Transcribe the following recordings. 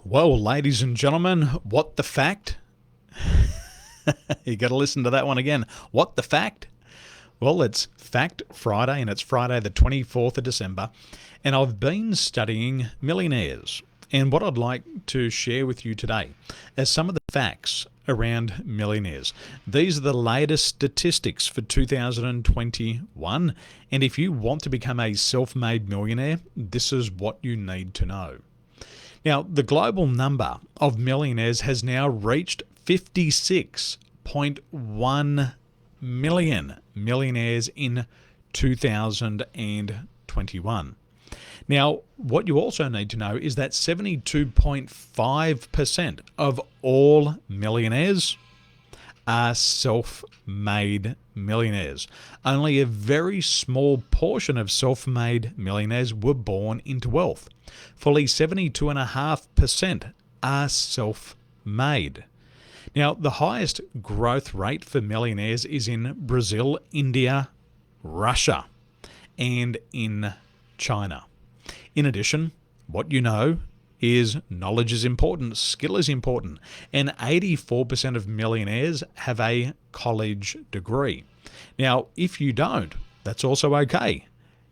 Well, ladies and gentlemen, what the fact? You got to listen to that one again. What the fact? Well, it's Fact Friday, and it's Friday the 24th of December, and I've been studying Millionaires. And what I'd like to share with you today is some of the facts around millionaires. These are the latest statistics for 2021, and if you want to become a self-made millionaire, this is what you need to know. Now, the global number of millionaires has now reached 56.1 million millionaires in 2021. Now, what you also need to know is that 72.5% of all millionaires are self-made millionaires. Only a very small portion of self-made millionaires were born into wealth. Fully 72.5% are self-made. Now, the highest growth rate for millionaires is in Brazil, India, Russia, and in China. In addition, what you know is knowledge is important, skill is important, and 84% of millionaires have a college degree. Now, if you don't, that's also okay.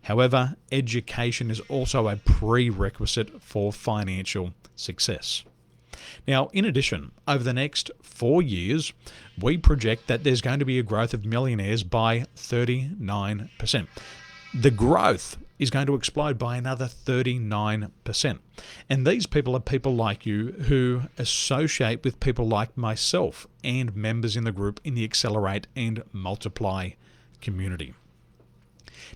However, education is also a prerequisite for financial success. Now, in addition, over the next 4 years, we project that there's going to be a growth of millionaires by 39%. The growth is going to explode by another 39%. And these people are people like you who associate with people like myself and members in the group in the Accelerate and Multiply community.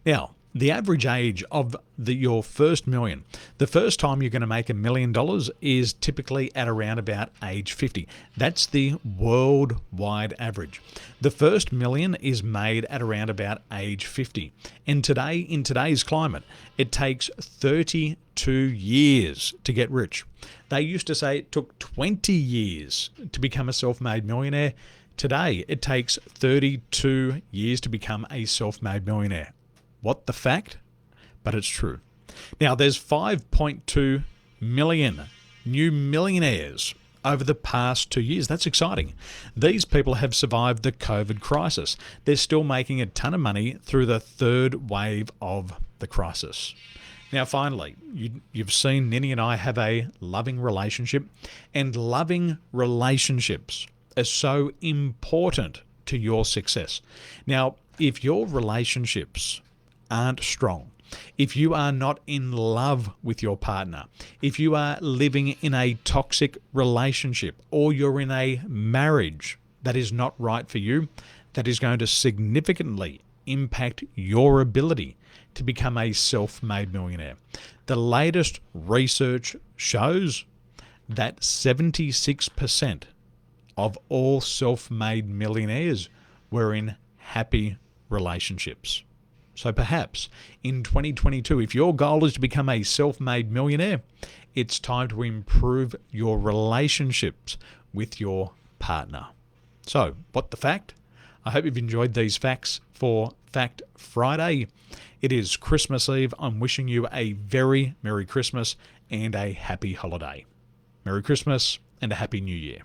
Now, the average age of your first million, the first time you're going to make $1 million is typically at around about age 50. That's the worldwide average. The first million is made at around about age 50. And today, in today's climate, it takes 32 years to get rich. They used to say it took 20 years to become a self-made millionaire. Today, it takes 32 years to become a self-made millionaire. What the fact? But it's true. Now, there's 5.2 million new millionaires over the past 2 years. That's exciting. These people have survived the COVID crisis. They're still making a ton of money through the third wave of the crisis. Now, finally, you've seen Ninny and I have a loving relationship, and loving relationships are so important to your success. Now, if your relationships aren't strong, if you are not in love with your partner, if you are living in a toxic relationship, or you're in a marriage that is not right for you, that is going to significantly impact your ability to become a self-made millionaire. The latest research shows that 76% of all self-made millionaires were in happy relationships. So perhaps in 2022, if your goal is to become a self-made millionaire, it's time to improve your relationships with your partner. So, what the fact? I hope you've enjoyed these facts for Fact Friday. It is Christmas Eve. I'm wishing you a very Merry Christmas and a happy holiday. Merry Christmas and a Happy New Year.